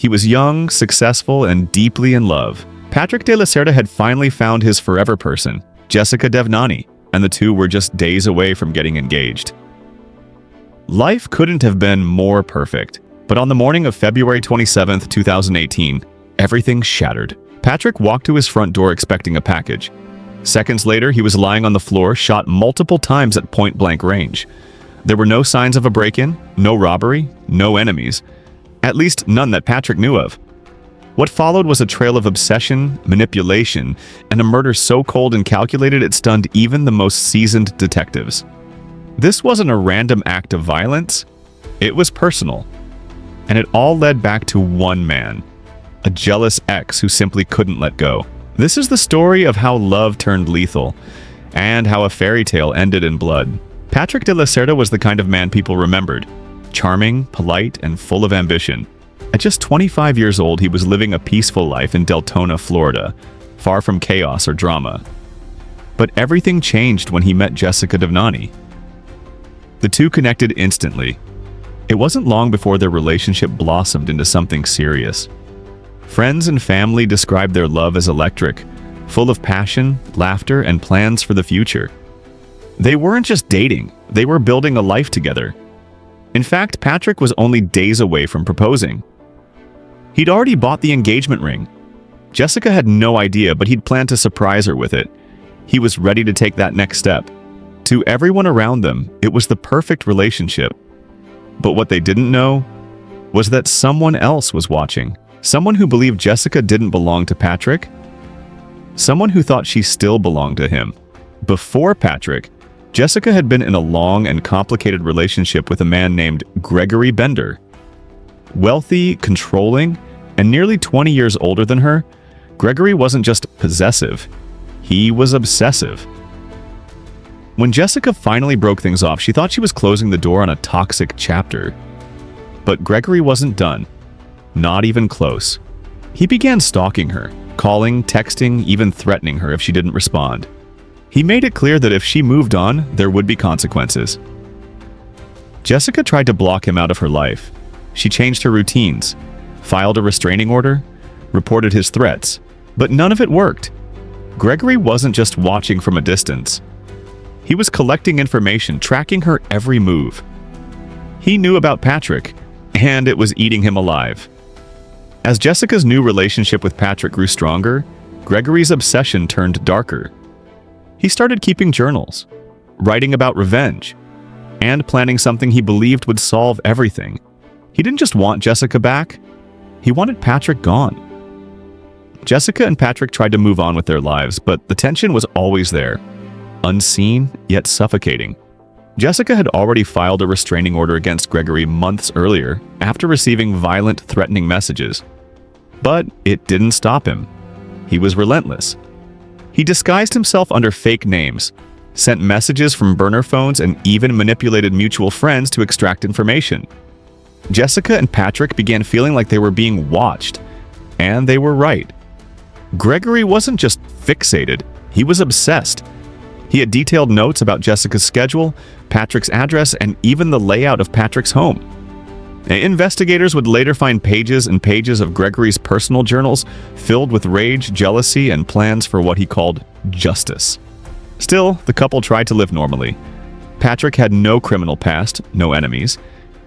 He was young, successful, and deeply in love. Patrick de la Cerda had finally found his forever person, Jessica Devnani, and the two were just days away from getting engaged. Life couldn't have been more perfect, but on the morning of February 27, 2018, everything shattered. Patrick walked to his front door expecting a package. Seconds later, he was lying on the floor, shot multiple times at point-blank range. There were no signs of a break-in, no robbery, no enemies. At least none that Patrick knew of. What followed was a trail of obsession, manipulation, and a murder so cold and calculated it stunned even the most seasoned detectives. This wasn't a random act of violence. It was personal. And it all led back to one man, a jealous ex who simply couldn't let go. This is the story of how love turned lethal, and how a fairy tale ended in blood. Patrick de la Cerda was the kind of man people remembered. Charming, polite, and full of ambition. At just 25 years old, he was living a peaceful life in Deltona, Florida, far from chaos or drama. But everything changed when he met Jessica Devnani. The two connected instantly. It wasn't long before their relationship blossomed into something serious. Friends and family described their love as electric, full of passion, laughter, and plans for the future. They weren't just dating, they were building a life together. In fact, Patrick was only days away from proposing. He'd already bought the engagement ring. Jessica had no idea, but he'd planned to surprise her with it. He was ready to take that next step. To everyone around them, it was the perfect relationship. But what they didn't know was that someone else was watching. Someone who believed Jessica didn't belong to Patrick. Someone who thought she still belonged to him. Before Patrick, Jessica had been in a long and complicated relationship with a man named Gregory Bender. Wealthy, controlling, and nearly 20 years older than her, Gregory wasn't just possessive, he was obsessive. When Jessica finally broke things off, she thought she was closing the door on a toxic chapter. But Gregory wasn't done. Not even close. He began stalking her, calling, texting, even threatening her if she didn't respond. He made it clear that if she moved on, there would be consequences. Jessica tried to block him out of her life. She changed her routines, filed a restraining order, reported his threats, but none of it worked. Gregory wasn't just watching from a distance. He was collecting information, tracking her every move. He knew about Patrick, and it was eating him alive. As Jessica's new relationship with Patrick grew stronger, Gregory's obsession turned darker. He started keeping journals, writing about revenge, and planning something he believed would solve everything. He didn't just want Jessica back, he wanted Patrick gone. Jessica and Patrick tried to move on with their lives, but the tension was always there, unseen yet suffocating. Jessica had already filed a restraining order against Gregory months earlier after receiving violent, threatening messages. But it didn't stop him. He was relentless. He disguised himself under fake names, sent messages from burner phones, and even manipulated mutual friends to extract information. Jessica and Patrick began feeling like they were being watched, and they were right. Gregory wasn't just fixated, he was obsessed. He had detailed notes about Jessica's schedule, Patrick's address, and even the layout of Patrick's home. Investigators would later find pages and pages of Gregory's personal journals filled with rage, jealousy, and plans for what he called justice. Still, the couple tried to live normally. Patrick had no criminal past, no enemies.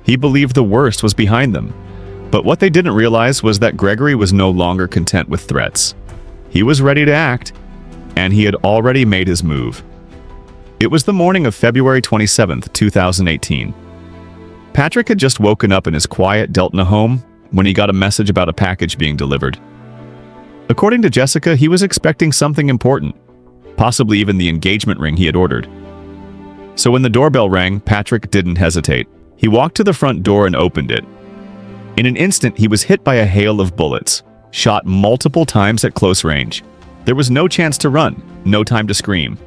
He believed the worst was behind them. But what they didn't realize was that Gregory was no longer content with threats. He was ready to act, and he had already made his move. It was the morning of February 27, 2018. Patrick had just woken up in his quiet Deltona home when he got a message about a package being delivered. According to Jessica, he was expecting something important, possibly even the engagement ring he had ordered. So when the doorbell rang, Patrick didn't hesitate. He walked to the front door and opened it. In an instant, he was hit by a hail of bullets, shot multiple times at close range. There was no chance to run, no time to scream.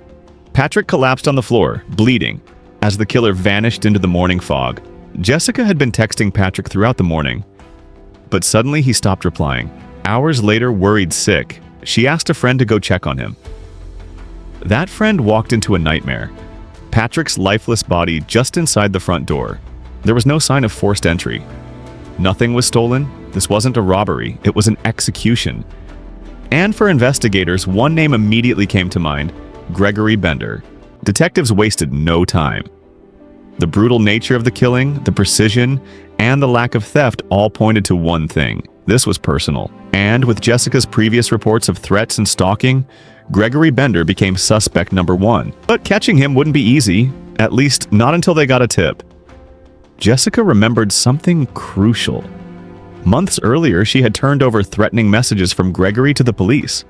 Patrick collapsed on the floor, bleeding, as the killer vanished into the morning fog. Jessica had been texting Patrick throughout the morning, but suddenly he stopped replying. Hours later, worried sick, she asked a friend to go check on him. That friend walked into a nightmare. Patrick's lifeless body just inside the front door. There was no sign of forced entry. Nothing was stolen, This wasn't a robbery, it was an execution. And for investigators, one name immediately came to mind: Gregory Bender. Detectives wasted no time. The brutal nature of the killing, the precision, and the lack of theft all pointed to one thing: this was personal. And with Jessica's previous reports of threats and stalking, Gregory Bender became suspect number one. But catching him wouldn't be easy, at least not until they got a tip. Jessica remembered something crucial. Months earlier, she had turned over threatening messages from Gregory to the police.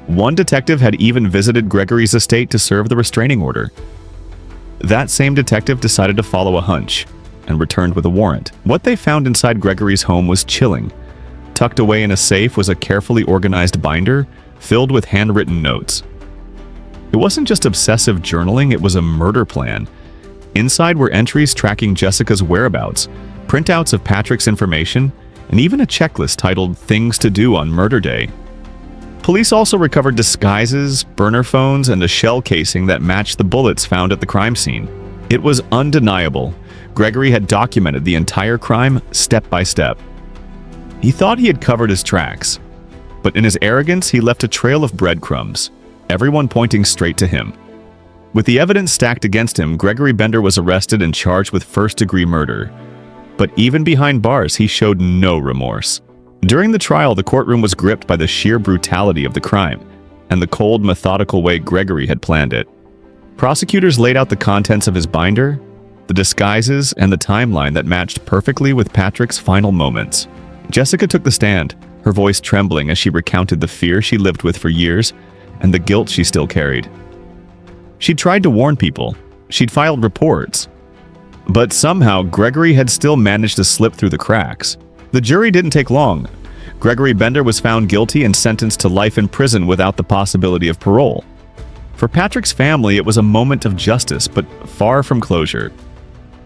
One detective had even visited Gregory's estate to serve the restraining order. That same detective decided to follow a hunch and returned with a warrant. What they found inside Gregory's home was chilling. Tucked away in a safe was a carefully organized binder filled with handwritten notes. It wasn't just obsessive journaling, it was a murder plan. Inside were entries tracking Jessica's whereabouts, printouts of Patrick's information, and even a checklist titled "Things to Do on Murder Day." Police also recovered disguises, burner phones, and a shell casing that matched the bullets found at the crime scene. It was undeniable. Gregory had documented the entire crime step by step. He thought he had covered his tracks, but in his arrogance, he left a trail of breadcrumbs, everyone pointing straight to him. With the evidence stacked against him, Gregory Bender was arrested and charged with first-degree murder. But even behind bars, he showed no remorse. During the trial, the courtroom was gripped by the sheer brutality of the crime and the cold, methodical way Gregory had planned it. Prosecutors laid out the contents of his binder, the disguises, and the timeline that matched perfectly with Patrick's final moments. Jessica took the stand, her voice trembling as she recounted the fear she lived with for years and the guilt she still carried. She'd tried to warn people. She'd filed reports. But somehow, Gregory had still managed to slip through the cracks. The jury didn't take long. Gregory Bender was found guilty and sentenced to life in prison without the possibility of parole. For Patrick's family, it was a moment of justice, but far from closure.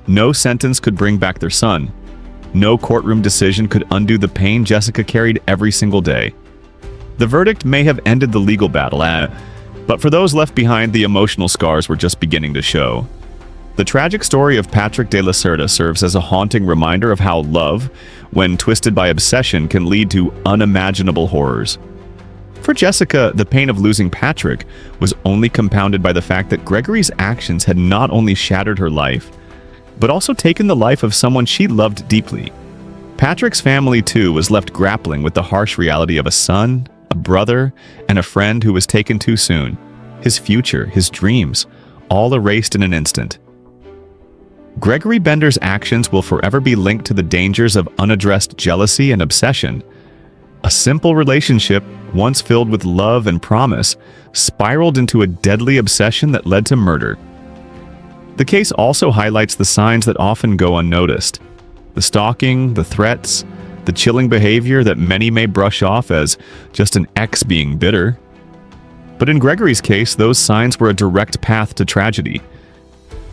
No sentence could bring back their son. No courtroom decision could undo the pain Jessica carried every single day. The verdict may have ended the legal battle, but for those left behind, the emotional scars were just beginning to show. The tragic story of Patrick de la Cerda serves as a haunting reminder of how love, when twisted by obsession, can lead to unimaginable horrors. For Jessica, the pain of losing Patrick was only compounded by the fact that Gregory's actions had not only shattered her life, but also taken the life of someone she loved deeply. Patrick's family, too, was left grappling with the harsh reality of a son, a brother, and a friend who was taken too soon. His future, his dreams, all erased in an instant. Gregory Bender's actions will forever be linked to the dangers of unaddressed jealousy and obsession. A simple relationship, once filled with love and promise, spiraled into a deadly obsession that led to murder. The case also highlights the signs that often go unnoticed. The stalking, the threats, the chilling behavior that many may brush off as just an ex being bitter. But in Gregory's case, those signs were a direct path to tragedy.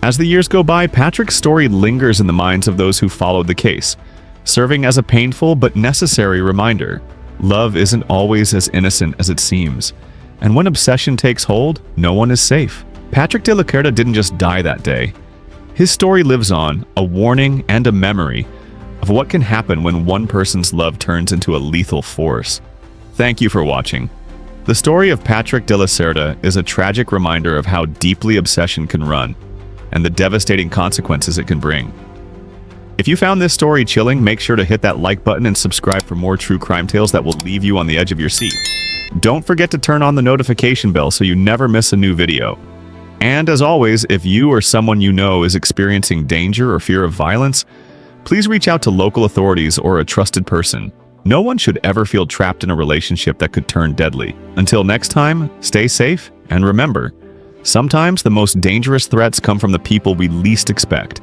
As the years go by, Patrick's story lingers in the minds of those who followed the case, serving as a painful but necessary reminder. Love isn't always as innocent as it seems, and when obsession takes hold, no one is safe. Patrick de la Cerda didn't just die that day. His story lives on, a warning and a memory of what can happen when one person's love turns into a lethal force. Thank you for watching. The story of Patrick de la Cerda is a tragic reminder of how deeply obsession can run, and the devastating consequences it can bring. If you found this story chilling, make sure to hit that like button and subscribe for more true crime tales that will leave you on the edge of your seat. Don't forget to turn on the notification bell so you never miss a new video. And as always, if you or someone you know is experiencing danger or fear of violence, please reach out to local authorities or a trusted person. No one should ever feel trapped in a relationship that could turn deadly. Until next time, stay safe, and remember, sometimes the most dangerous threats come from the people we least expect.